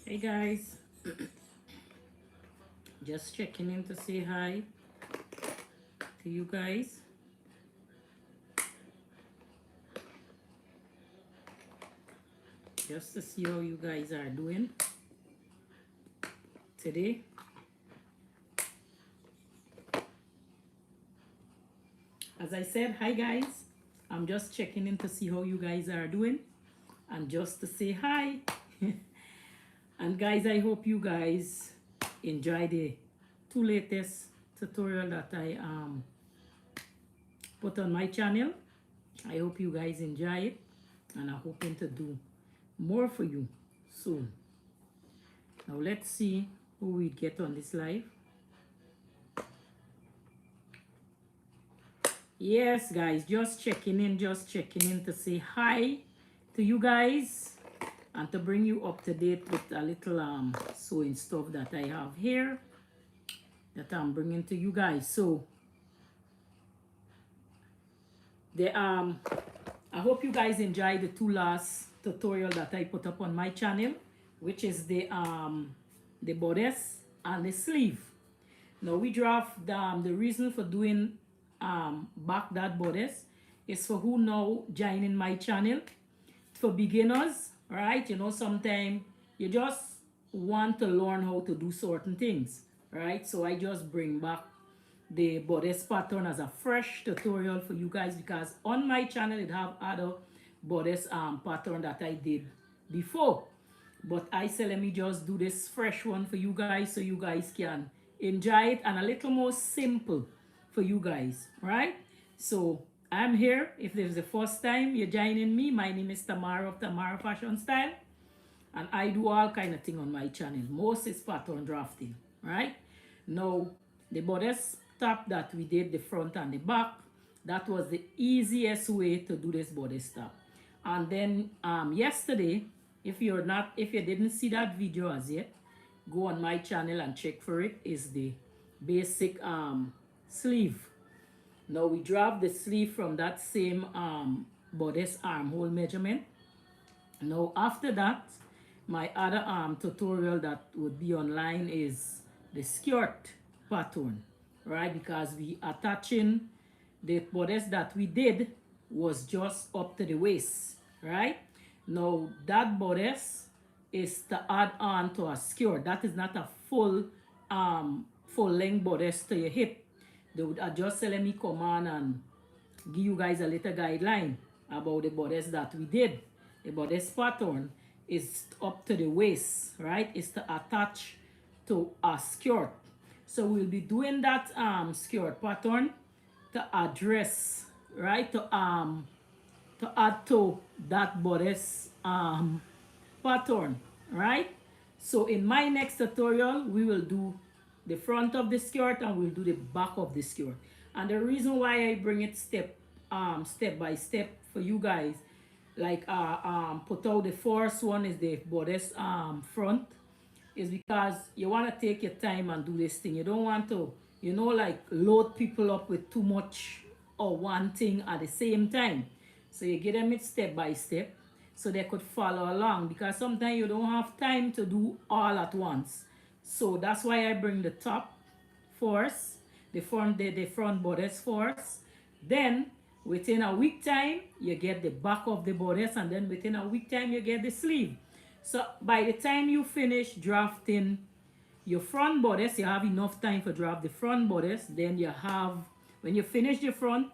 Hey guys, just checking in to say hi to you guys. Just to see how you guys are doing today. As I said, hi guys. I'm just checking in to see how you guys are doing and just to say hi. And guys, I hope you guys enjoy the two latest tutorial that I put on my channel. I hope you guys enjoy it and I'm hoping to do more for you soon. Now let's see who we get on this live. Yes guys, just checking in to say hi to you guys and to bring you up to date with a little sewing stuff that I have here that I'm bringing to you guys. So the I hope you guys enjoy the two last tutorial that I put up on my channel, which is the bodice and the sleeve. Now we draft the reason for doing back that bodice is for who now joining my channel. For beginners, right? You know, sometimes you just want to learn how to do certain things, right? So I just bring back the bodice pattern as a fresh tutorial for you guys because on my channel it have other bodice pattern that I did before, but I say let me just do this fresh one for you guys so you guys can enjoy it and a little more simple for you guys, right? So I'm here. If this is the first time you're joining me, my name is Tamara of Tamara Fashion Style, and I do all kind of thing on my channel. Most is pattern drafting, right? Now the bodice top that we did, the front and the back, that was the easiest way to do this bodice top. And then yesterday, if you didn't see that video as yet, go on my channel and check for it. Is the basic sleeve. Now we drop the sleeve from that same bodice armhole measurement. Now after that, my other tutorial that would be online is the skirt pattern, right? Because we attaching the bodice that we did was just up to the waist, right? Now that bodice is to add on to a skirt. That is not a full length bodice to your hip. They would just let me come on and give you guys a little guideline about the bodice that we did. The bodice pattern is up to the waist, right? It's to attach to a skirt. So we'll be doing that skirt pattern to address, right? To add to that bodice pattern, right? So in my next tutorial, we will do the front of the skirt and we'll do the back of the skirt. And the reason why I bring it step by step for you guys, like put out the first one is the bodice front, is because you want to take your time and do this thing. You don't want to, you know, like load people up with too much or one thing at the same time. So you get them it step by step so they could follow along, because sometimes you don't have time to do all at once. So that's why I bring the top first, the front bodice first. Then within a week time, you get the back of the bodice, and then within a week time, you get the sleeve. So by the time you finish drafting your front bodice, you have enough time for draft the front bodice. Then you have, when you finish the front,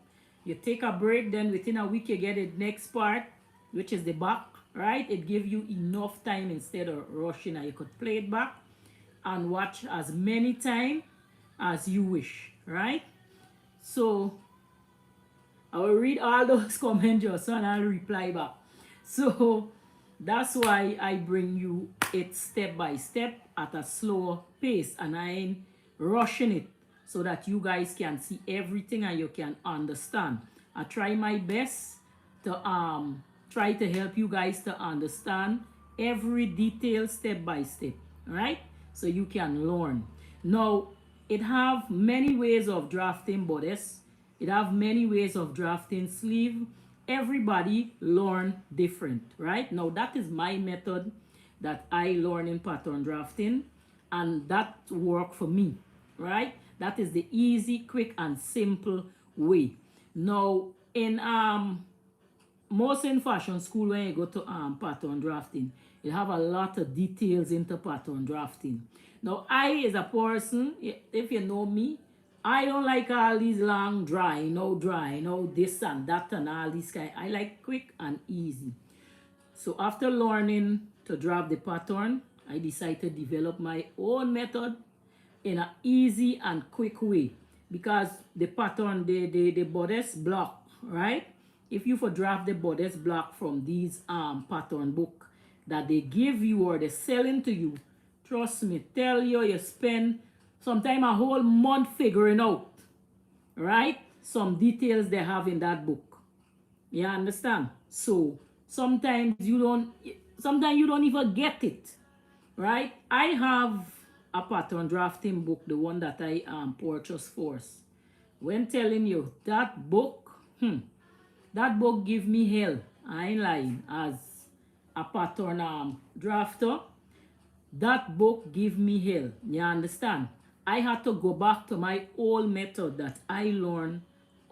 you take a break. Then within a week, you get the next part, which is the back, right? It gives you enough time instead of rushing, and you could play it back and watch as many times as you wish, right? So I will read all those comments just and I'll reply back. So that's why I bring you it step by step at a slower pace, and I ain't rushing it so that you guys can see everything and you can understand. I try my best to try to help you guys to understand every detail step by step, right? So you can learn. Now, it have many ways of drafting bodice. It have many ways of drafting sleeve. Everybody learn different, right? Now, that is my method that I learned in pattern drafting, and that worked for me, right? That is the easy, quick, and simple way. Now, in most in fashion school, when you go to pattern drafting, you have a lot of details into pattern drafting. Now, I as a person, if you know me, I don't like all these long drawing, this and that and all these kind. I like quick and easy. So after learning to draft the pattern, I decided to develop my own method in an easy and quick way, because the pattern, the bodice block, right? If you for draft the bodice block from these pattern book that they give you or they selling to you, trust me, tell you, you spend sometime a whole month figuring out, right, some details they have in that book. You understand? So sometimes you don't even get it, right? I have a pattern drafting book, the one that I purchased first. When telling you that book, that book give me hell. I ain't lying. As a pattern drafter, that book give me hell. You understand? I had to go back to my old method that I learned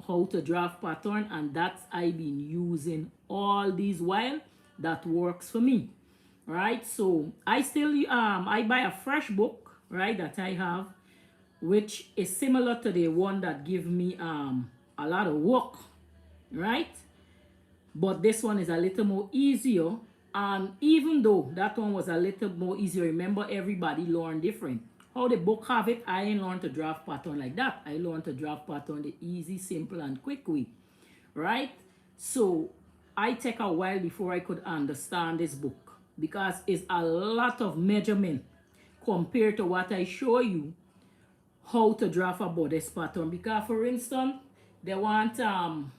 how to draft pattern, and that's I been using all these while. That works for me, right? So I still I buy a fresh book, right, that I have, which is similar to the one that give me a lot of work, right? But this one is a little more easier. And even though that one was a little more easier, remember, everybody learn different. How the book have it, I ain't learned to draft pattern like that. I learned to draft pattern the easy, simple, and quick way, right? So I take a while before I could understand this book, because it's a lot of measurement compared to what I show you how to draft a bodice pattern. Because for instance, they want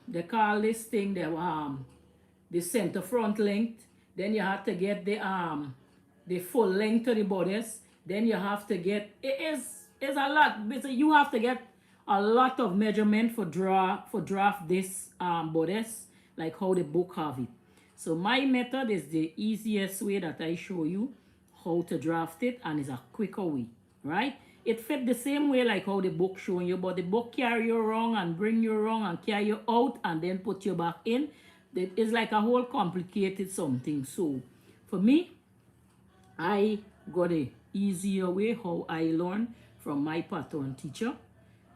they call this thing the center front length. Then you have to get the full length to the bodice. Then you have to get, it's a lot. Basically, you have to get a lot of measurement for draft this bodice, like how the book have it. So my method is the easiest way that I show you how to draft it, and it's a quicker way, right? It fit the same way like how the book showing you, but the book carry you wrong and bring you wrong and carry you out and then put you back in. It's like a whole complicated something. So for me, I got a easier way how I learn from my pattern teacher,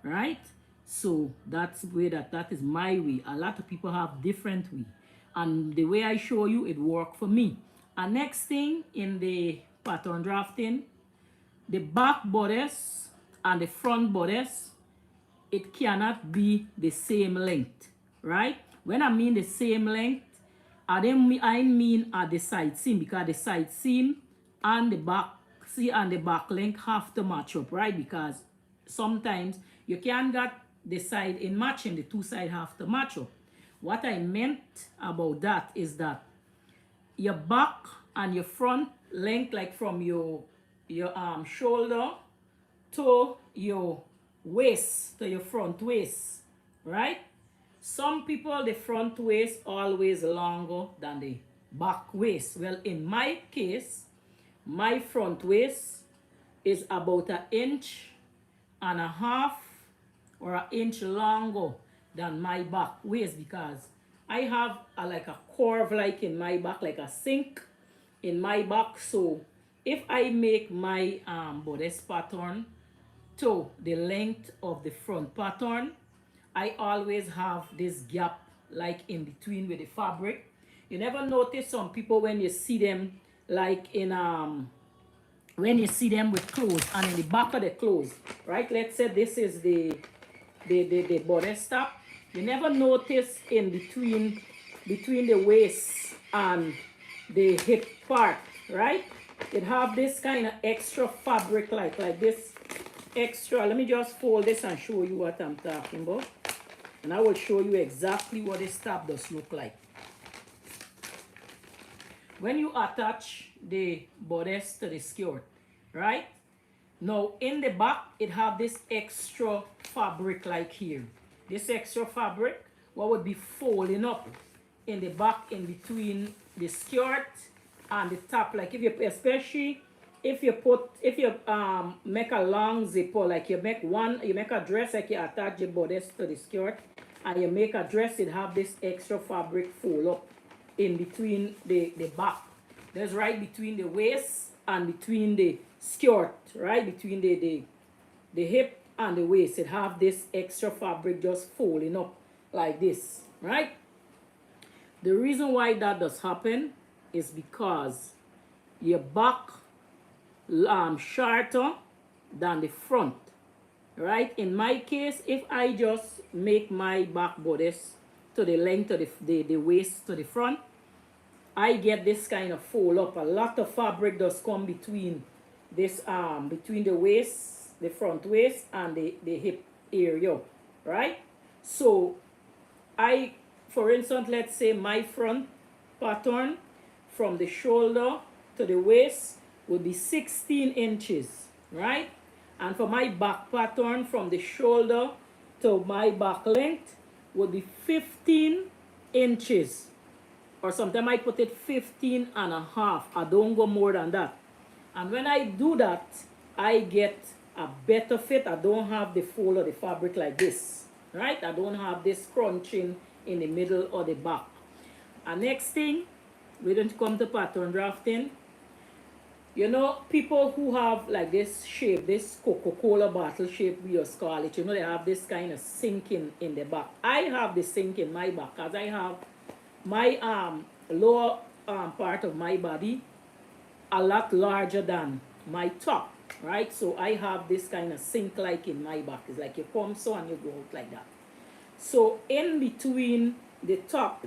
right? So that's way that is my way. A lot of people have different way, and the way I show you, it worked for me. And next thing in the pattern drafting, the back bodice and the front bodice, it cannot be the same length, right? When I mean the same length, I mean at the side seam, because the side seam and the back length have to match up, right? Because sometimes you can't get the side in matching, the two sides have to match up. What I meant about that is that your back and your front length, like from your shoulder to your waist, to your front waist, right? Some people, the front waist always longer than the back waist. Well, in my case, my front waist is about 1.5 inches or 1 inch longer than my back waist, because I have like a curve like in my back, like a sink in my back. So if I make my bodice pattern to the length of the front pattern, I always have this gap like in between with the fabric. You never notice some people when you see them like in when you see them with clothes and in the back of the clothes, right? Let's say this is the bodice top. You never notice in between the waist and the hip part, right? It have this kind of extra fabric like this extra. Let me just fold this and show you what I'm talking about. And I will show you exactly what this top does look like. When you attach the bodice to the skirt, right? Now in the back, it have this extra fabric like here. This extra fabric, what would be folding up in the back in between the skirt on the top, like if you, especially if you make a long zipper, like you make a dress, like you attach your bodice to the skirt, and you make a dress, it have this extra fabric fold up in between the back. That's right between the waist and between the skirt, right between the hip and the waist. It have this extra fabric just folding up like this, right? The reason why that does happen is because your back shorter than the front, right? In my case, if I just make my back bodice to the length of the waist to the front, I get this kind of fold up. A lot of fabric does come between this between the waist, the front waist, and the hip area, right? So for instance, let's say my front pattern from the shoulder to the waist would be 16 inches, right? And for my back pattern from the shoulder to my back length would be 15 inches. Or sometimes I put it 15 and a half. I don't go more than that. And when I do that, I get a better fit. I don't have the fold of the fabric like this, right? I don't have this crunching in the middle or the back. And next thing, we don't come to pattern drafting. You know, people who have like this shape, this Coca-Cola bottle shape, we just call it, you know, they have this kind of sinking in the back. I have the sink in my back because I have my lower part of my body a lot larger than my top, right? So I have this kind of sink like in my back. It's like you come so and you go out like that. So in between the top,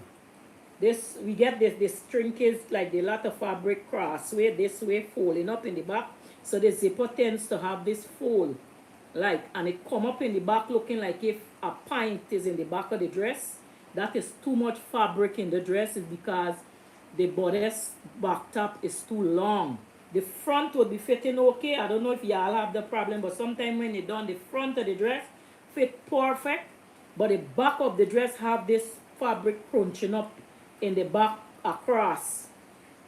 we get this shrinkage, like the lot of fabric crossway this way folding up in the back. So the zipper tends to have this fold, like, and it come up in the back looking like if a pint is in the back of the dress. That is too much fabric in the dress, is because the bodice back top is too long. The front would be fitting okay. I don't know if y'all have the problem, but sometimes when you done the front of the dress fit perfect, but the back of the dress have this fabric crunching up in the back across.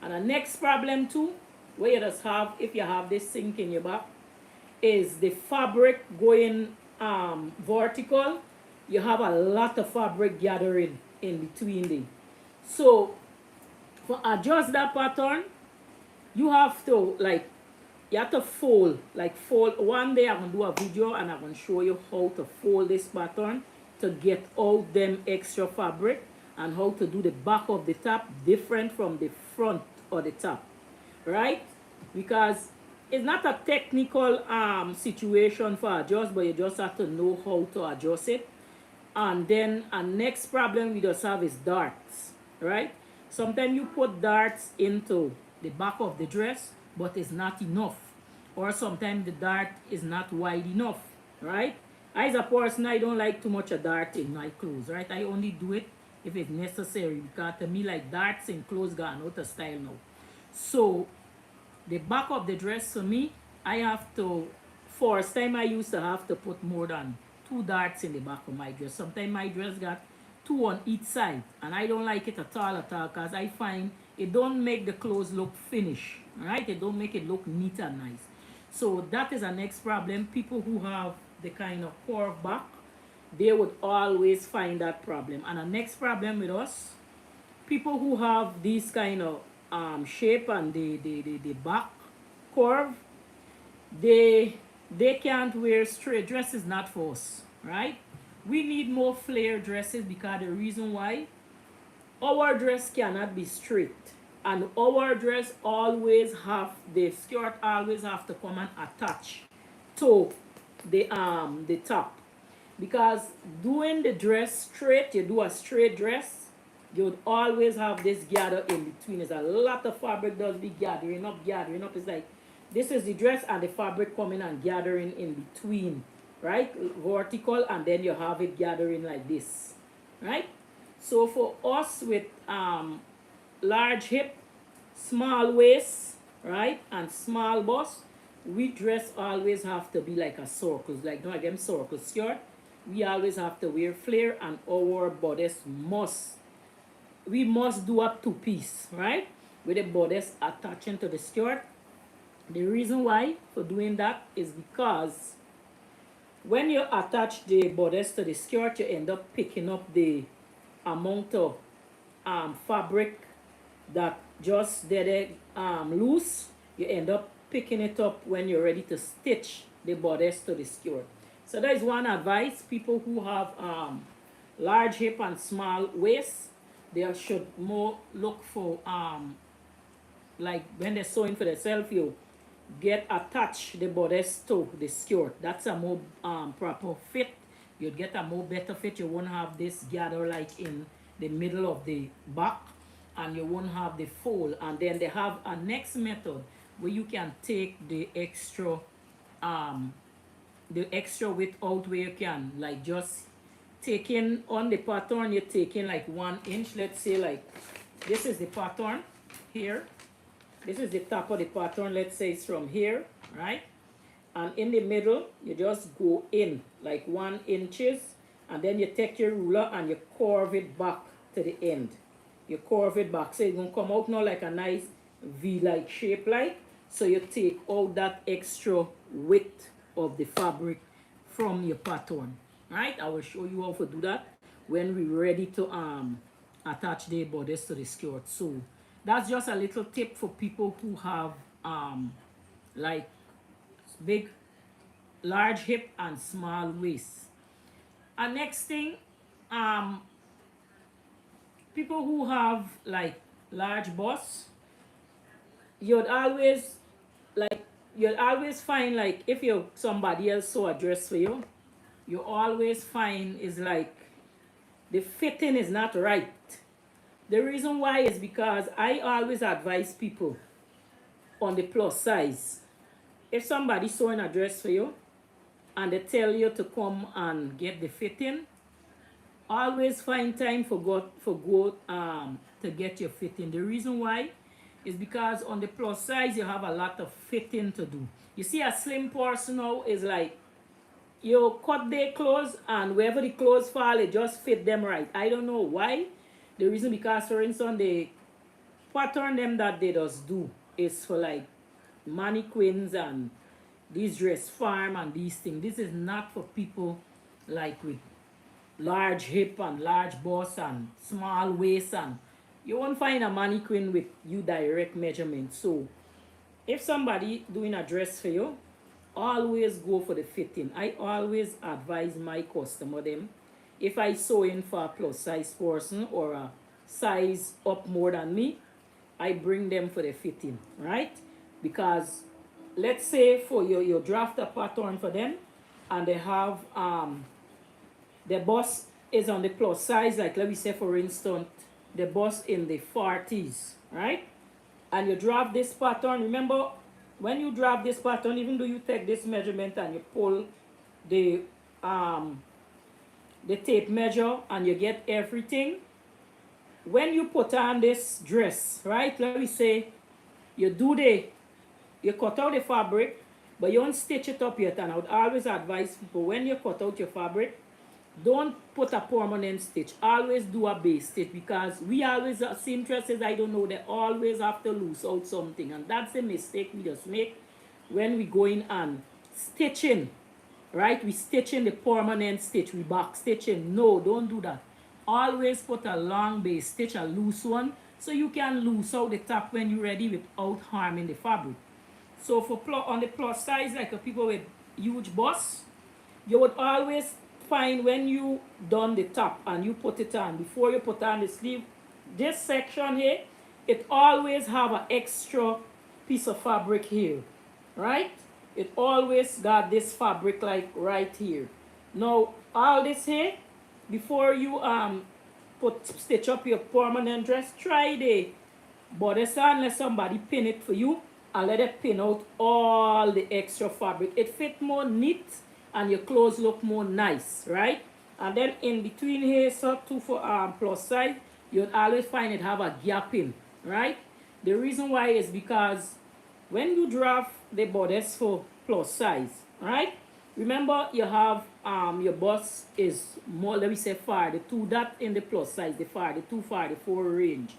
And the next problem too, where you just have, if you have this sink in your back, is the fabric going vertical. You have a lot of fabric gathering in between them. So for adjust that pattern, you have to fold. One day I'm gonna do a video and I'm gonna show you how to fold this pattern to get out them extra fabric, and how to do the back of the top different from the front or the top, right? Because it's not a technical situation for adjust, but you just have to know how to adjust it. And then a next problem we just have is darts, right? Sometimes you put darts into the back of the dress, but it's not enough. Or sometimes the dart is not wide enough, right? As a person, I don't like too much of dart in my clothes, right? I only do it if it's necessary, because to me, like, darts in clothes gone out of style now. So the back of the dress, for me, I have to, first time I used to have to put more than 2 darts in the back of my dress. Sometimes my dress got 2 on each side, and I don't like it at all, because I find it don't make the clothes look finished, right? It don't make it look neat and nice. So that is the next problem. People who have the kind of curved back, they would always find that problem. And the next problem with us, people who have this kind of shape and the back curve, they can't wear straight dresses. Not for us, right? We need more flare dresses, because the reason why, our dress cannot be straight, and our dress always have, the skirt always have to come and attach to the top. Because doing the dress straight, you do a straight dress, you would always have this gather in between. There's a lot of fabric does be gathering up. It's like, this is the dress and the fabric coming and gathering in between, right? Vertical, and then you have it gathering like this, right? So for us with large hip, small waist, right, and small bust, we dress always have to be like a circle, like, no, again, circle skirt. We always have to wear flare, and our bodice must do a 2-piece, right? with the bodice attaching to the skirt. The reason why for doing that is because when you attach the bodice to the skirt, you end up picking up the amount of fabric that just dead loose. You end up picking it up when you're ready to stitch the bodice to the skirt. So that is one advice. People who have large hip and small waist, they should more look for like when they're sewing for themselves, you get attached the bodice to the skirt. That's a more proper fit. You'd get a more better fit. You won't have this gather like in the middle of the back, and you won't have the fold. And then they have a next method where you can take the extra width out, where you can like just take in on the pattern. You're taking like 1 inch. Let's say like this is the pattern here. This is the top of the pattern. Let's say it's from here, right? And in the middle, you just go in like 1 inches, and then you take your ruler and you curve it back to the end. You curve it back, so it's gonna come out now like a nice V-like shape, like. So you take out that extra width of the fabric from your pattern, right? I will show you how to do that when we're ready to attach the bodice to the skirt. So that's just a little tip for people who have like big, large hip and small waist. And next thing, people who have like large bust, you'd always find like if you somebody else sew a dress for you, you always find is like the fitting is not right. The reason why is because I always advise people on the plus size. If somebody's sewing a dress for you and they tell you to come and get the fitting, always find time to get your fitting. The reason why is because on the plus size you have a lot of fitting to do. You see, a slim person now is like you cut their clothes, and wherever the clothes fall, it just fit them right. I don't know why. The reason because, for instance, the pattern them that they just do is for like mannequins and these dress farm and these things. This is not for people like with large hip and large bust and small waist, and you won't find a mannequin with you direct measurement. So if somebody doing a dress for you, always go for the fitting. I always advise my customer them, if I sew in for a plus size person or a size up more than me, I bring them for the fitting, right? Because let's say for you draft a pattern for them and they have the bust is on the plus size, like let me say for instance the bust in the 40s, right? And you draft this pattern. Remember, when you draft this pattern, even though you take this measurement and you pull the tape measure and you get everything, when you put on this dress, right, let me say you cut out the fabric, but you don't stitch it up yet. And I would always advise people, when you cut out your fabric, don't put a permanent stitch. Always do a base stitch, because we always, seamstresses, I don't know, they always have to loose out something, and that's a mistake we just make when we go in and stitching, right? We stitching the permanent stitch, we back stitching. No, don't do that. Always put a long base stitch, a loose one, so you can loose out the top when you're ready without harming the fabric. So for on the plus size, like people with huge bust, you would always find when you done the top and you put it on, before you put on the sleeve, this section here, it always have an extra piece of fabric here, right? It always got this fabric like right here. Now all this here, before you stitch up your permanent dress, try the bodice on, let somebody pin it for you and let it pin out all the extra fabric. It fit more neat and your clothes look more nice, right? And then in between here, so too, for plus size, you'll always find it have a gap in, right? The reason why is because when you draft the bodice for plus size, right? Remember, you have your bust is more, let me say 42, that in the plus size, the 42, 44 range.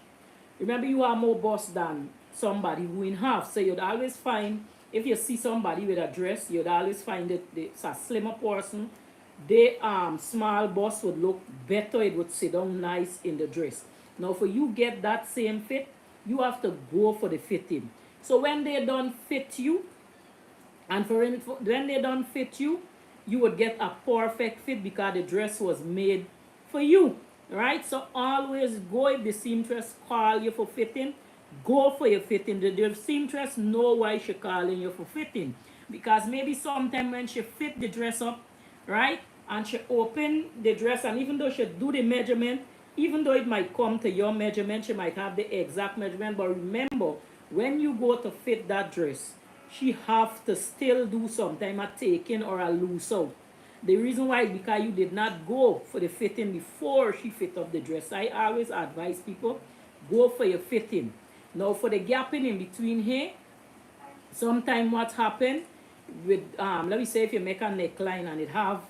Remember, you are more bust than somebody who in half. So you'd always find, if you see somebody with a dress, you'd always find that it's a slimmer person. The small bust would look better. It would sit down nice in the dress. Now, for you get that same fit, you have to go for the fitting. So when they don't fit you, and when they don't fit you, you would get a perfect fit because the dress was made for you, right? So always go, if the seamstress call you for fitting, go for your fitting. The seamstress know why she calling you for fitting, because maybe sometime when she fit the dress up, right, and she open the dress, and even though she do the measurement, even though it might come to your measurement, she might have the exact measurement, but remember, when you go to fit that dress, she have to still do some time a taking or a loose out. The reason why is because you did not go for the fitting before she fit up the dress. I always advise people, go for your fitting. Now for the gapping in between here, sometimes what happen with, let me say if you make a neckline and it have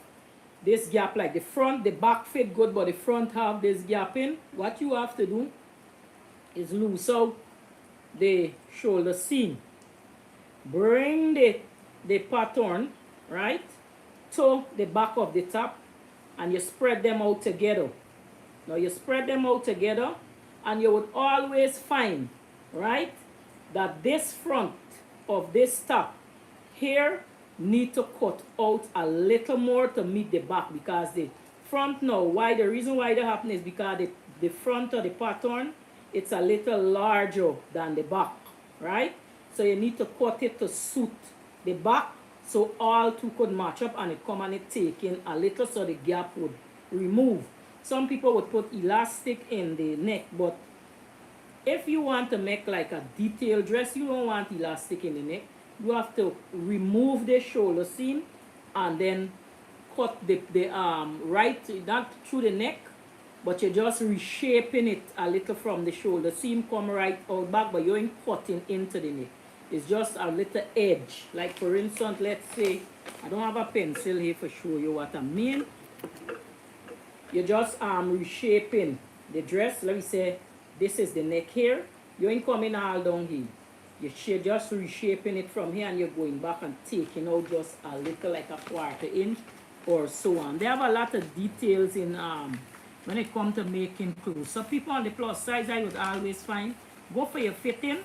this gap, like the front, the back fit good, but the front have this gap in, what you have to do is loose out the shoulder seam. Bring the pattern, right, to the back of the top, and you spread them out together. Now you spread them out together, and you would always find, right, that this front of this top here need to cut out a little more to meet the back, because the front now, why the reason why that happens is because the front of the pattern, it's a little larger than the back, right? So you need to cut it to suit the back, so all two could match up, and it come and it take in a little so the gap would remove. Some people would put elastic in the neck, but if you want to make like a detailed dress, you don't want elastic in the neck. You have to remove the shoulder seam and then cut the right, not through the neck, but you're just reshaping it a little from the shoulder seam, come right out back, but you ain't cutting into the neck. It's just a little edge. Like for instance, let's say, I don't have a pencil here for show you what I mean. You're just reshaping the dress. Let me say, this is the neck here. You ain't coming all down here. You're just reshaping it from here, and you're going back and taking out just a little, like a 1/4 inch or so on. They have a lot of details in when it comes to making clothes. So people on the plus size, I would always find, go for your fitting,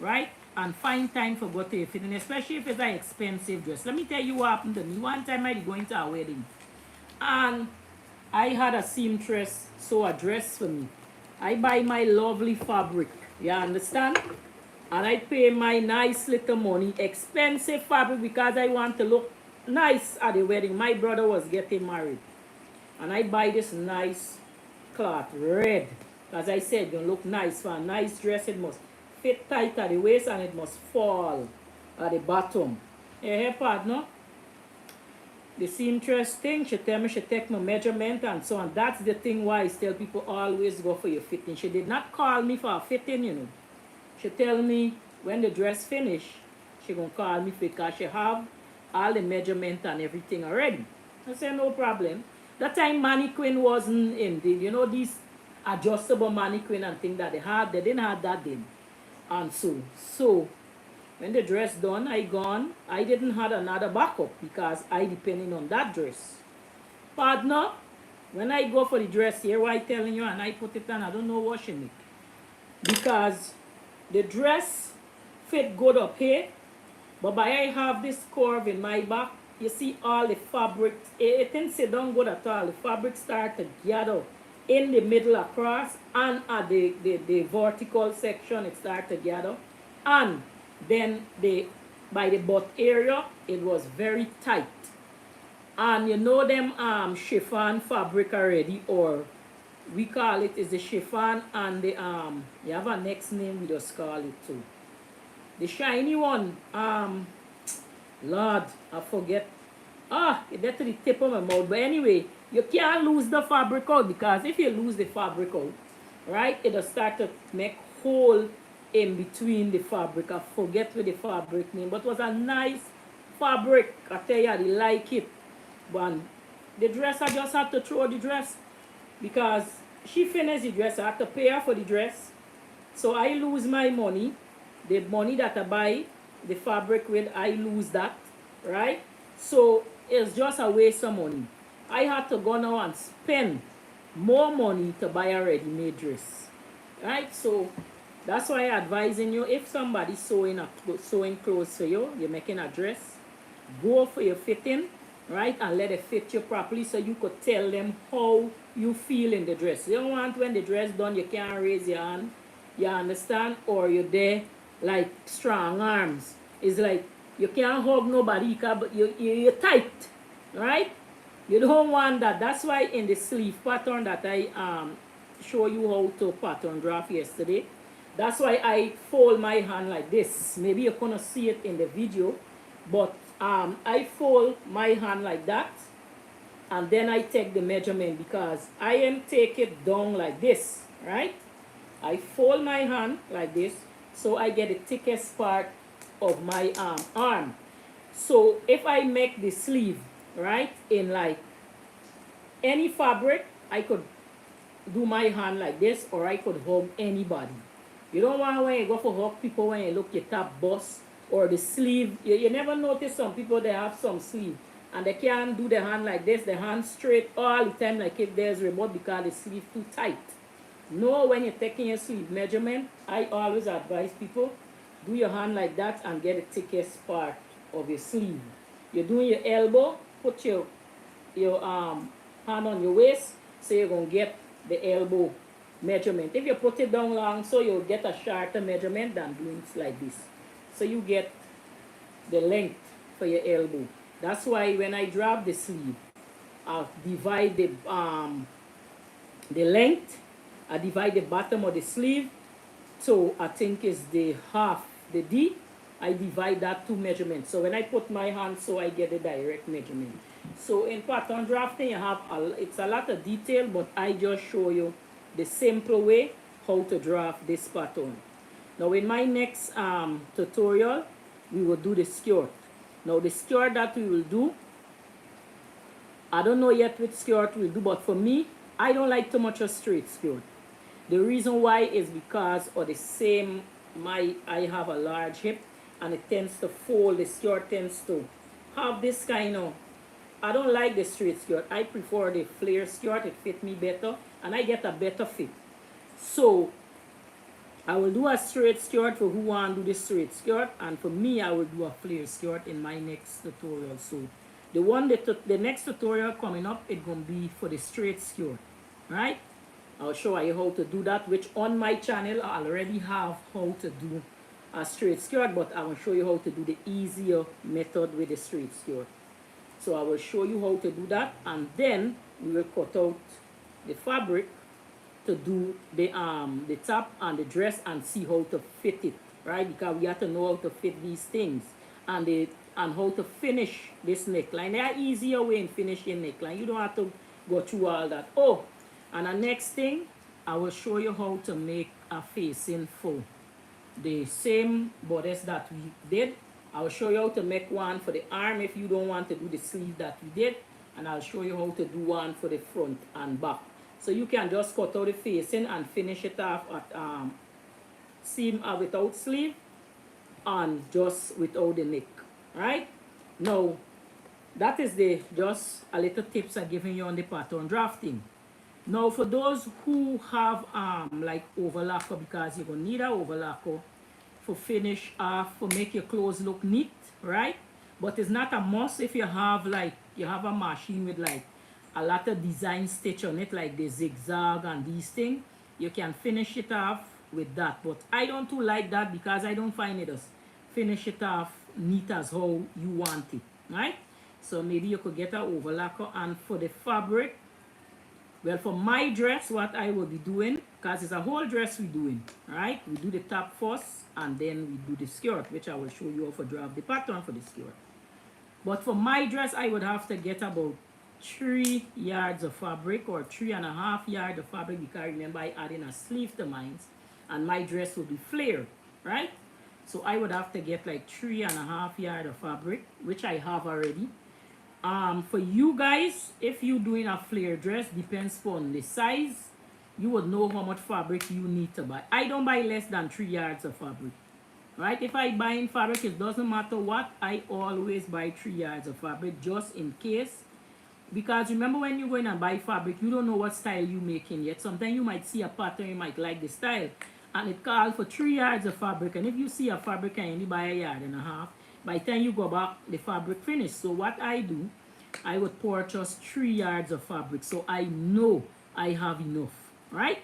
right? And find time for go to your fitting, especially if it's an expensive dress. Let me tell you what happened to me. One time I was going to a wedding, and I had a seamstress sew a dress for me. I buy my lovely fabric, you understand? And I pay my nice little money, expensive fabric, because I want to look nice at the wedding. My brother was getting married, and I buy this nice cloth, red. As I said, gonna look nice for a nice dress. It must fit tight at the waist, and it must fall at the bottom. Hey, partner. The seamstress thing, she tell me she take my measurement and so on. That's the thing why I tell people always go for your fitting. She did not call me for a fitting, you know. She tell me when the dress finish, she gonna call me because she have all the measurement and everything already. I said no problem. That time mannequin wasn't in the, you know, these adjustable mannequin and thing that they didn't have that then. And so when the dress done, I gone. I didn't have another backup because I depending on that dress. Partner, when I go for the dress here, why I telling you, and I put it on, I don't know washing it. Because the dress fit good up here, but by I have this curve in my back, you see all the fabric, it didn't sit down good at all. The fabric start to gather in the middle across, and at the vertical section it start to gather. And then by the butt area, it was very tight. And you know them chiffon fabric already, or we call it is the chiffon, and the you have a next name we just call it too. The shiny one, Lord, I forget. It get to the tip of my mouth. But anyway, you can't lose the fabric out, because if you lose the fabric out, right, it'll start to make hole in between the fabric. I forget with the fabric name, but it was a nice fabric. I tell you, I like it. But the dress, I just had to throw the dress because she finished the dress. I had to pay her for the dress, So I lose my money. The money that I buy the fabric with, I lose that, right? So it's just a waste of money. I had to go now and spend more money to buy a ready-made dress, right? So that's why I'm advising you, if somebody's sewing clothes for you, you're making a dress, go for your fitting, right, and let it fit you properly so you could tell them how you feel in the dress. You don't want when the dress done you can't raise your hand, you understand, or you're there like strong arms. It's like you can't hug nobody because you're tight, right? You don't want that. That's why in the sleeve pattern that I show you how to pattern draft yesterday, that's why I fold my hand like this. Maybe you're gonna see it in the video, but I fold my hand like that, and then I take the measurement because I am take it down like this, right? I fold my hand like this, so I get the thickest part of my arm. So if I make the sleeve, right, in like any fabric, I could do my hand like this, or I could hug anybody. You don't want when you go for hug people when you look your top bust or the sleeve. You never notice some people they have some sleeve and they can't do the hand like this, the hand straight all the time like if there's remote because the sleeve too tight. No, when you're taking your sleeve measurement, I always advise people do your hand like that and get the thickest part of your sleeve. You're doing your elbow, put your hand on your waist, so you're gonna get the elbow measurement. If you put it down long, so you'll get a shorter measurement than doing it like this. So you get the length for your elbow. That's why when I drop the sleeve, I'll divide the length. I divide the bottom of the sleeve. So I think is the half, the D. I divide that to measurements. So when I put my hand, so I get the direct measurement. So in pattern drafting, you have it's a lot of detail, but I just show you the simple way how to draft this pattern. Now in my next tutorial, we will do the skirt. Now the skirt that we will do, I don't know yet which skirt we'll do, but for me, I don't like too much a straight skirt. The reason why is because of the same, I have a large hip and it tends to fold, the skirt tends to have this kind of, I don't like the straight skirt. I prefer the flare skirt, it fits me better and I get a better fit. So I will do a straight skirt for who want to do the straight skirt, and for me I will do a flare skirt in my next tutorial. So the next tutorial coming up, it's going to be for the straight skirt, right? I'll show you how to do that, which on my channel I already have how to do a straight skirt, but I will show you how to do the easier method with the straight skirt. So I will show you how to do that, and then we will cut out the fabric to do the top and the dress and see how to fit it, right? Because we have to know how to fit these things and how to finish this neckline. There are easier way in finishing neckline. You don't have to go through all that. Oh, and the next thing, I will show you how to make a facing for the same bodice that we did. I will show you how to make one for the arm if you don't want to do the sleeve that we did, and I'll show you how to do one for the front and back. So you can just cut out the facing and finish it off at seam without sleeve and just without the neck, right? Now, that is just a little tips I'm giving you on the pattern drafting. Now, for those who have like overlocker, because you're gonna need an overlocker for finish off, for make your clothes look neat, right? But it's not a must if you have a machine with like a lot of design stitch on it, like the zigzag and these things. You can finish it off with that, but I don't too like that because I don't find it as finish it off neat as how you want it, right? So maybe you could get an overlocker. And for the fabric, well, for my dress, what I will be doing, because it's a whole dress we're doing, right? We do the top first and then we do the skirt, which I will show you how to draft the pattern for the skirt. But for my dress, I would have to get about 3 yards of fabric or 3.5 yards of fabric, because remember I added a sleeve to mine and my dress will be flared, right? So I would have to get like 3.5 yards of fabric, which I have already. For you guys, if you're doing a flare dress, depends on the size. you would know how much fabric you need to buy. I don't buy less than 3 yards of fabric. Right? If I buy in fabric, it doesn't matter what, I always buy 3 yards of fabric just in case. Because remember, when you go in and buy fabric, you don't know what style you making yet. Sometimes you might see a pattern, you might like the style, and it calls for 3 yards of fabric. And if you see a fabric and you only buy 1.5 yards, by the time you go back, the fabric finished. So what I do, I would purchase 3 yards of fabric, so I know I have enough, right?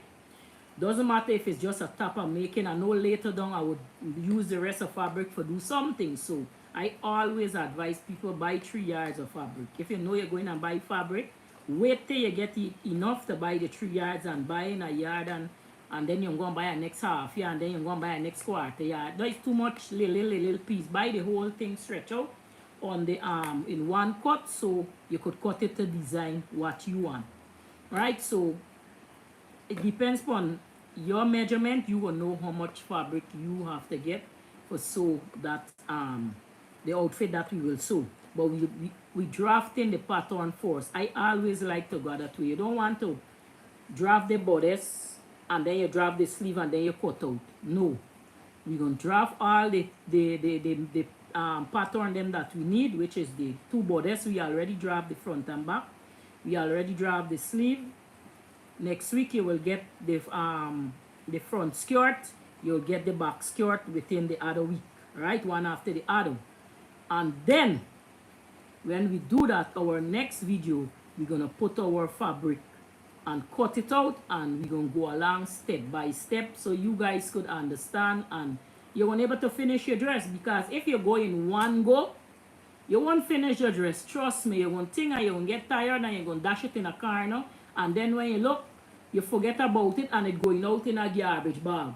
Doesn't matter if it's just a top I'm making. I know later down I would use the rest of fabric for do something. So I always advise people buy 3 yards of fabric. If you know you're going to buy fabric, wait till you get enough to buy the 3 yards and buy in a yard, and then you're going to buy a next half yard, and then you're going to buy a next quarter yard. That's too much little piece. Buy the whole thing stretch out on the in one cut, so you could cut it to design what you want. Right? So it depends on your measurement. You will know how much fabric you have to get for sew that the outfit that we will sew. But we draft in the pattern first. I always like to go that way. You don't want to draft the bodice and then you draft the sleeve and then you cut out. No, we're gonna draft all the pattern them that we need, which is the 2 bodice. We already draft the front and back. We already draft the sleeve. Next week you will get the front skirt. You'll get the back skirt within the other week, right? One after the other. And then when we do that, our next video, we're gonna put our fabric and cut it out, and we're gonna go along step by step so you guys could understand and you're unable to finish your dress. Because if you go in one go, you won't finish your dress. Trust me, you won't think and you won't get tired and you're gonna dash it in a corner, and then when you look, you forget about it and it going out in a garbage bag.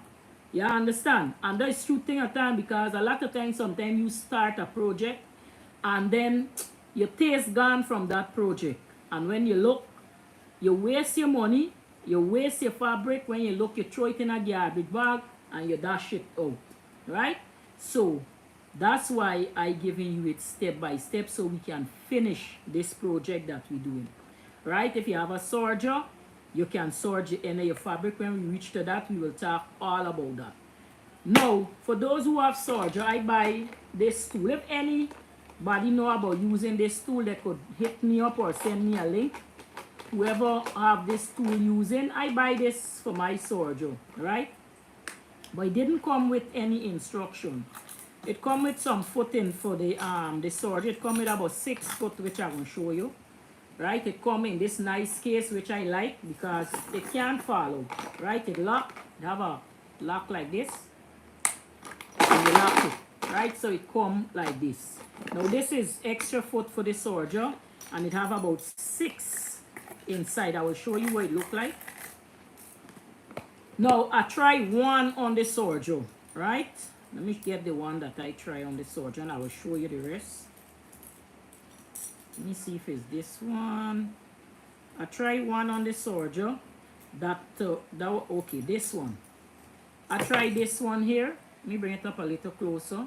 You understand? And that's true thing at time, because a lot of times, sometimes you start a project and then your taste gone from that project. And when you look, you waste your money, you waste your fabric. When you look, you throw it in a garbage bag and you dash it out. Right? So that's why I giving you it step by step so we can finish this project that we're doing. Right? If you have a serger, you can serge the end of your fabric. When we reach to that, we will talk all about that. Now, for those who have serger, I buy this tool. If anybody know about using this tool, they could hit me up or send me a link. Whoever have this tool using, I buy this for my serger, right? But it didn't come with any instruction. It come with some footing for the serger. It come with about 6 foot, which I'm going to show you. Right, it come in this nice case, which I like because it can't fall out. Right, it lock. It have a lock like this, and you lock it. Right, so it come like this. Now this is extra foot for the serger, and it have about 6 inside. I will show you what it look like. Now I try one on the serger. Right, let me get the one that I try on the serger, and I will show you the rest. Let me see if it's this one. I try one on the serger. Okay, this one. I try this one here. Let me bring it up a little closer.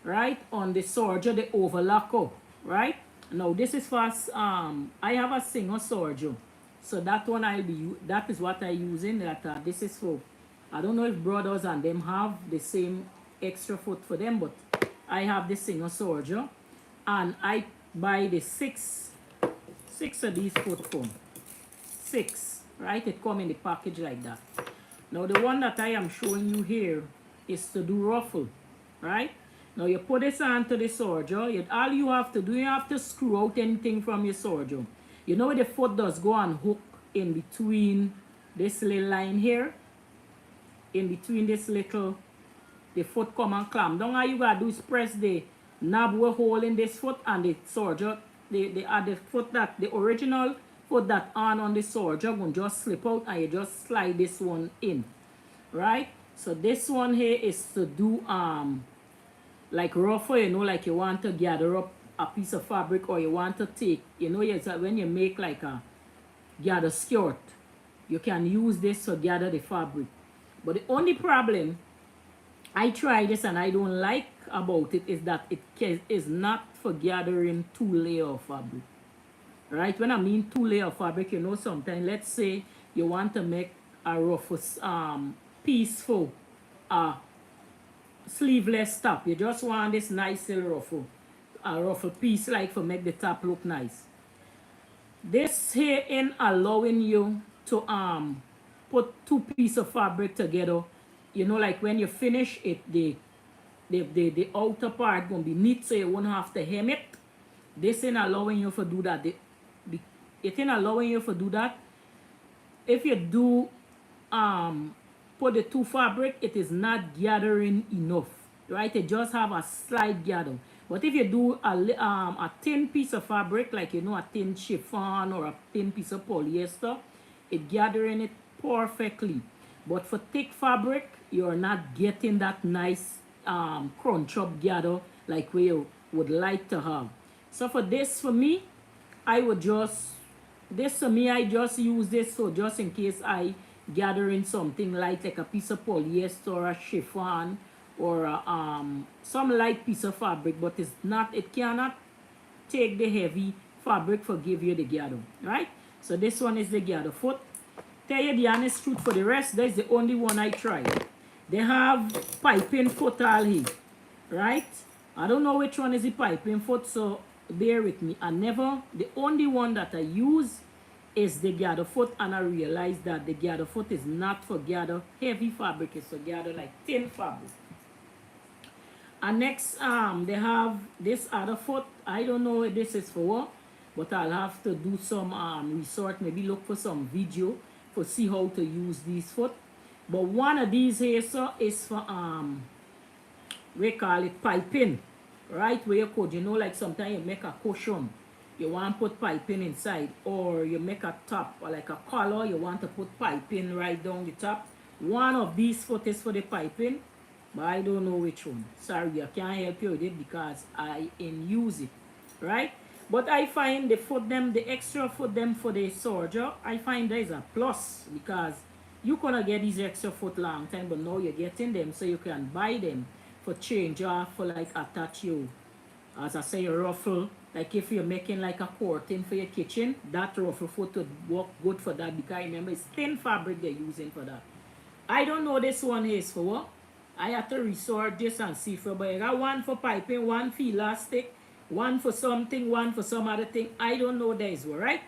Right, on the serger, the overlock up. Right. Now this is for I have a single serger, so that one that is what I using. This is for, I don't know if brothers and them have the same extra foot for them, but I have the single serger, and I buy the 6 of these foot come. 6, right? It come in the package like that. Now the one that I am showing you here is to do ruffle, right? Now you put this onto the serger. All you have to do, you have to screw out anything from your serger. You know where the foot does go and hook in between this little line here? In between this little, the foot come and clamp down. All you gotta do is press the knob will hole in this foot, and the serger, the foot that the original foot that on the serger will just slip out, and you just slide this one in. Right? So this one here is to do like ruffle, you know, like you want to gather up a piece of fabric, or you want to take, you know, when you make like a gather skirt, you can use this to gather the fabric. But the only problem I try this and I don't like about it is that it is not for gathering 2 layers of fabric. Right? When I mean 2 layers of fabric, you know, sometimes let's say you want to make a ruffle peaceful sleeveless top. You just want this nice little ruffle, a ruffle piece like for make the top look nice. This here in allowing you to put two pieces of fabric together. You know, like when you finish it, the outer part gonna be neat, so you won't have to hem it. This ain't allowing you to do that. It ain't allowing you to do that. If you do put the two fabric, it is not gathering enough, right? It just have a slight gather. But if you do a thin piece of fabric, like, you know, a thin chiffon or a thin piece of polyester, it gathering it perfectly. But for thick fabric, you're not getting that nice crunch up gather like we would like to have. So for this, for me, I would just, this for me, I just use this so just in case I gather in something light, like a piece of polyester or a chiffon or some light piece of fabric, but it's not, it cannot take the heavy fabric for give you the gather, right? So this one is the gather foot. Tell you the honest truth, for the rest, that's the only one I tried. They have piping foot all here, right? I don't know which one is the piping foot, so bear with me. The only one that I use is the gather foot, and I realized that the gather foot is not for gather heavy fabric, it's for gather like thin fabric. And next, they have this other foot. I don't know what this is for, but I'll have to do some research, maybe look for some video for see how to use these foot. But one of these here, so, is for we call it piping, right? Where you could, you know, like sometimes you make a cushion, you want to put piping inside, or you make a top or like a collar, you want to put piping right down the top. One of these foot is for the piping, but I don't know which one. Sorry, I can't help you with it because I ain't use it, right? But I find the foot them, the extra foot them for the soldier, I find there is a plus, because you gonna get these extra foot long time, but now you're getting them so you can buy them for change or for like attach you, as I say, a ruffle. Like if you're making like a curtain for your kitchen, that ruffle foot would work good for that, because remember it's thin fabric they're using for that. I don't know this one is for what. I have to resort this and see for, but I got one for piping, one for elastic, one for something, one for some other thing. I don't know this one, right?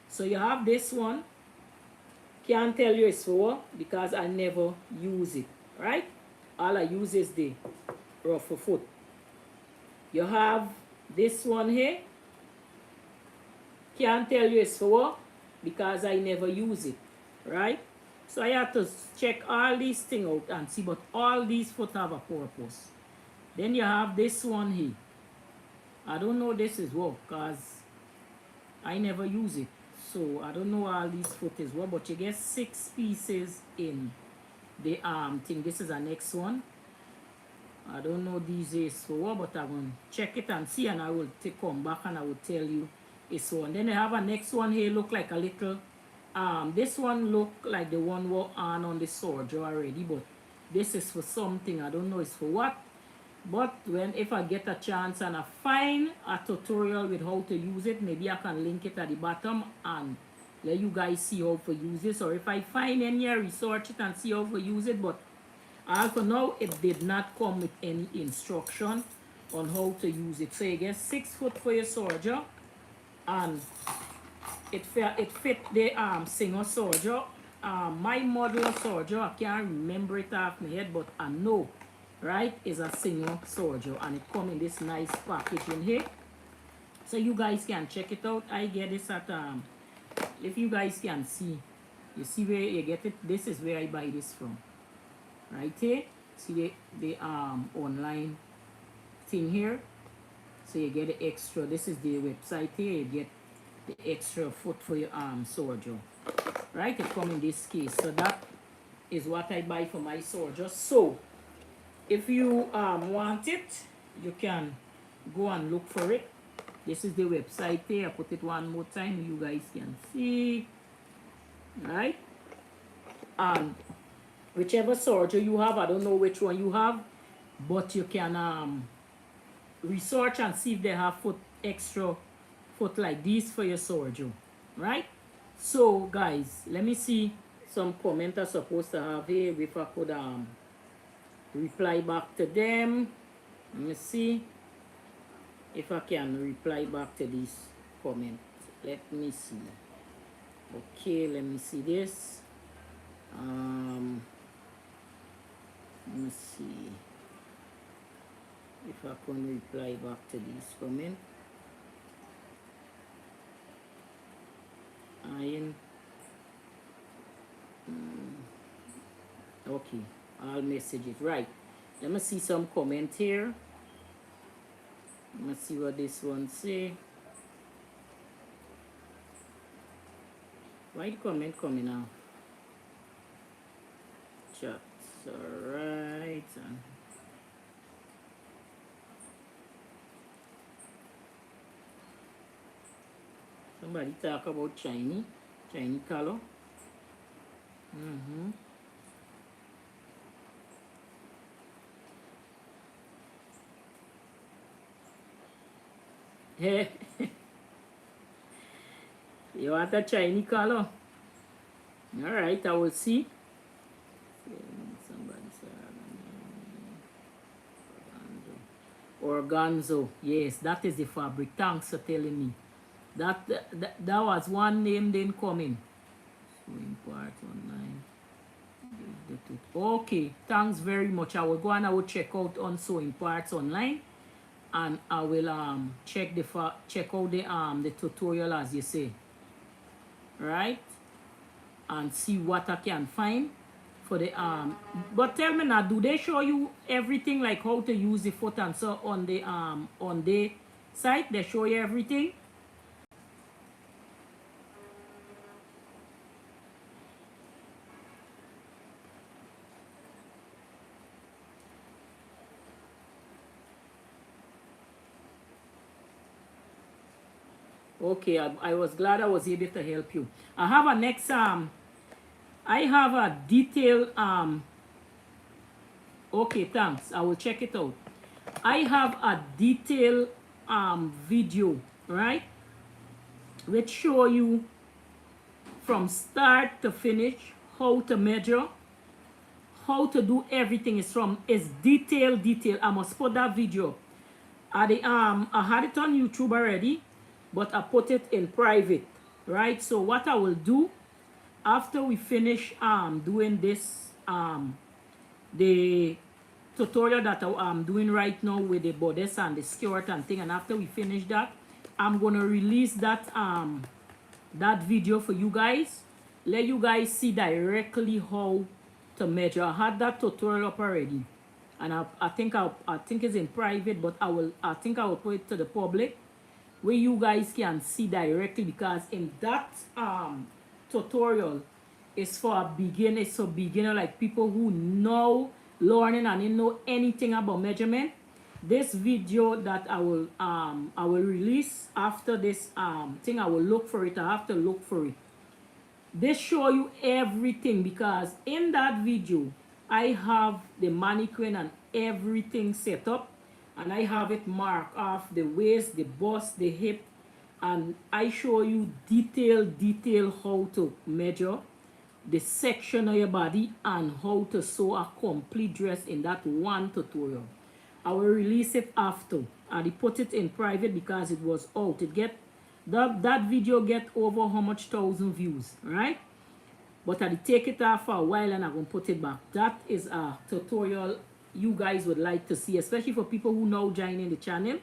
So you have this one. Can't tell you it's for what, because I never use it, right? All I use is the ruffle foot. You have this one here. Can't tell you it's for what, because I never use it, right? So I have to check all these things out and see, but all these foot have a purpose. Then you have this one here. I don't know this is what, because I never use it. So I don't know all these foot is what, but you get 6 pieces in the thing. This is the next one. I don't know these is for what, but I'm going to check it and see, and I will come back and I will tell you it's one. Then I have a next one here, look like a little, this one look like the one we're on the soldier already, but this is for something. I don't know it's for what. But if I get a chance and I find a tutorial with how to use it, maybe I can link it at the bottom and let you guys see how to use this. Or if I find any, research it and see how to use it. But for now, it did not come with any instruction on how to use it. So you get 6 foot for your soldier, and it fit the singer soldier. My model of soldier, I can't remember it off my head, but I know, right, is a singer soldier, and it come in this nice package in here, so you guys can check it out. I get this at if you guys can see, you see where you get it. This is where I buy this from, right here. See the online thing here, so you get the extra. This is the website here. You get the extra foot for your soldier, right? It come in this case, so that is what I buy for my soldier. So if you want it, you can go and look for it. This is the website here. I put it one more time, you guys can see, right? And whichever soldier you have, I don't know which one you have, but you can research and see if they have extra foot like these for your soldier, right? So guys, let me see some comment I'm supposed to have here if I could reply back to them. Let me see if I can reply back to this comment. Let me see. Okay, let me see this. Let me see if I can reply back to this comment. Okay, I'll message it. Right. Let me see some comment here. Let me see what this one say. Why the comment coming now? Chat. Alright. Somebody talk about Chinese color. Hey. You want a Chinese color? Alright, I will see. Somebody said organzo. Yes, that is the fabric. Thanks for telling me. That was one name didn't come in. Sewing part online. Okay, thanks very much. I will go and I will check out on sewing parts online, and I will check out the tutorial as you say. Right? And see what I can find for the but tell me now, do they show you everything, like how to use the foot and so on the site? They show you everything? Okay, I was glad I was able to help you. I have a next I have a detailed okay, thanks. I will check it out. I have a detailed video, right? Which show you from start to finish how to measure, how to do everything. It's detail. I must put that video. I had it on YouTube already, but I put it in private, right? So what I will do after we finish doing this the tutorial that I'm doing right now with the bodice and the skirt and thing, and after we finish that, I'm gonna release that that video for you guys. Let you guys see directly how to measure. I had that tutorial up already, and I think it's in private, but I think I will put it to the public where you guys can see directly, because in that tutorial is for a beginner. It's for beginner, like people who know learning and didn't know anything about measurement. This video that I will release after this thing, I will look for it. I have to look for it. They show you everything, because in that video I have the mannequin and everything set up, and I have it marked off the waist, the bust, the hip, and I show you detail how to measure the section of your body and how to sew a complete dress in that one tutorial. I will release it after. I put it in private because it was out. That video get over how much 1,000 views, right? But I take it off for a while and I'm gonna put it back. That is a tutorial you guys would like to see, especially for people who now joining the channel.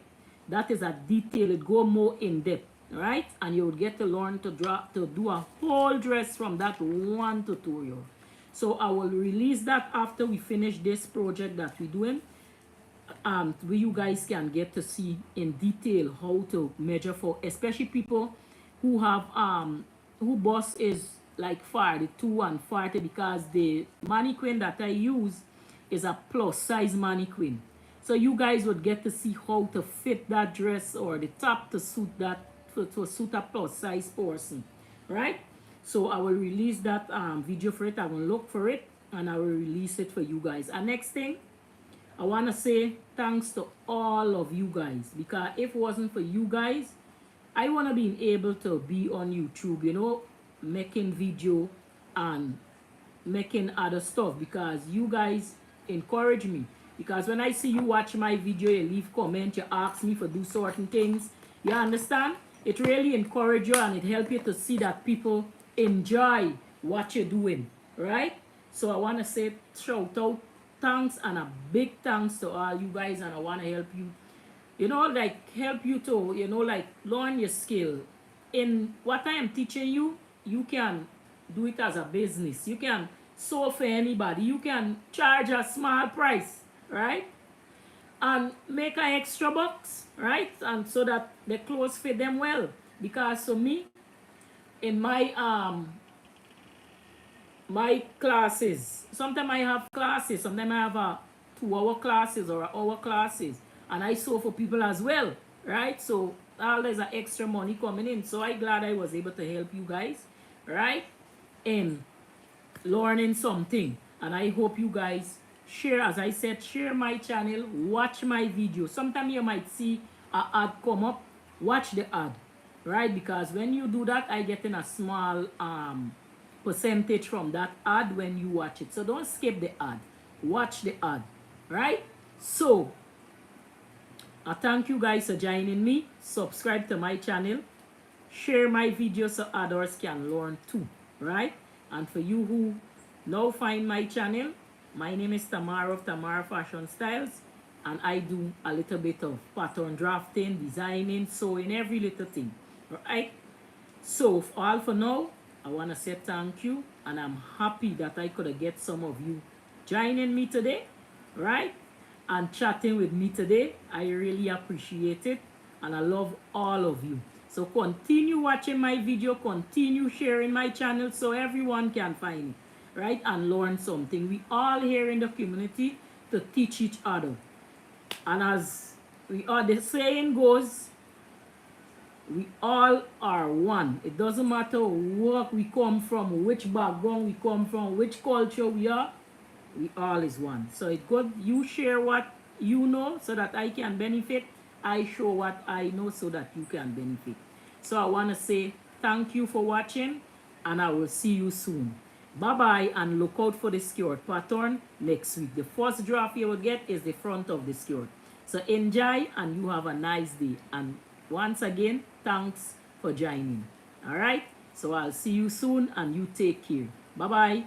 That is a detail. It go more in depth, right? And you would get to learn to do a whole dress from that one tutorial. So I will release that after we finish this project that we're doing, where you guys can get to see in detail how to measure for, especially people who have who bust is like 42 and 40, because the mannequin that I use is a plus size mannequin. So you guys would get to see how to fit that dress or the top to suit that, to suit a plus size person, right? So I will release that video for it. I will look for it and I will release it for you guys. And next thing, I want to say thanks to all of you guys, because if it wasn't for you guys, I want to be able to be on YouTube. You know, making video and making other stuff, because you guys encourage me. Because when I see you watch my video, you leave comment, you ask me for do certain things, you understand, it really encourage you and it help you to see that people enjoy what you're doing, right? So I want to say shout out, thanks, and a big thanks to all you guys, and I want to help you, you know, like help you to, you know, like learn your skill. In what I am teaching you, you can do it as a business. You can sew for anybody. You can charge a small price, right? And make an extra box, right? And so that the clothes fit them well. Because for me, in my classes, sometimes I have classes, sometimes I have a 2-hour classes or a hour classes, and I sew for people as well, right? So all there's an extra money coming in. So I'm glad I was able to help you guys, right, in learning something. And I hope you guys share, as I said, share my channel, watch my video. Sometimes you might see an ad come up, watch the ad, right? Because when you do that, I get in a small percentage from that ad when you watch it. So don't skip the ad, watch the ad, right? So I thank you guys for joining me. Subscribe to my channel, share my videos so others can learn too, right? And for you who now find my channel, my name is Tamara of Tamara Fashion Styles, and I do a little bit of pattern drafting, designing, sewing, every little thing, right? So all for now, I want to say thank you, and I'm happy that I could get some of you joining me today, right? And chatting with me today. I really appreciate it, and I love all of you. So continue watching my video, continue sharing my channel so everyone can find it, right? And learn something. We all here in the community to teach each other. And as the saying goes, we all are one. It doesn't matter where we come from, which background we come from, which culture we are. We all is one. So it's good you share what you know so that I can benefit. I show what I know so that you can benefit. So I want to say thank you for watching, and I will see you soon. Bye-bye, and look out for the skirt pattern next week. The first draft you will get is the front of the skirt. So enjoy, and you have a nice day. And once again, thanks for joining. All right? So I'll see you soon, and you take care. Bye-bye.